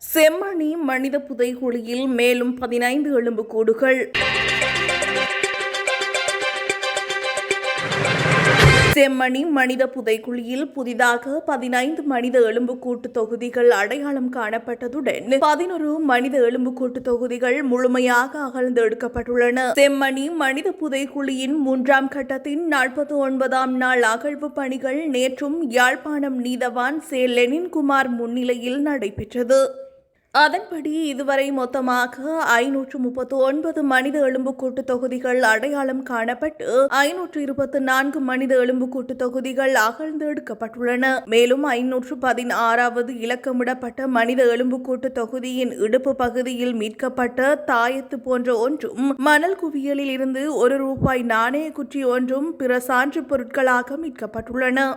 செம்மணி மனித புதைகுழியில் மேலும் 15 எலும்புக்கூடுகள். செம்மணி மனித புதைக்குழியில் புதிதாக 15 மனித எலும்புக்கூட்டு தொகுதிகள் அடையாளம் காணப்பட்டதுடன் 11 மனித எலும்புக்கூட்டு தொகுதிகள் முழுமையாக அகழ்ந்து எடுக்கப்பட்டுள்ளன. செம்மணி மனித புதைக்குழியின் 3ஆம் கட்டத்தின் 49ஆம் நாள் அகழ்வு பணிகள் நேற்றும் யாழ்ப்பாணம் நீதவான் சே லெனின்குமார் முன்னிலையில் நடைபெற்றது. அதன்படி இதுவரை மொத்தமாக 539 மனித எலும்புக்கூட்டு தொகுதிகள் அடையாளம் காணப்பட்டு 524 மனித எலும்புக்கூட்டு தொகுதிகள் அகழ்ந்து எடுக்கப்பட்டுள்ளன. மேலும் 516வது இலக்கமிடப்பட்ட மனித எலும்புக்கூட்டு தொகுதியின் இடுப்பு பகுதியில் மீட்கப்பட்ட தாயத்து போன்ற ஒன்றும், மணல் குவியலில் இருந்து ₹1 நாணய குற்றி ஒன்றும் பிற சான்று பொருட்களாக மீட்கப்பட்டுள்ளன.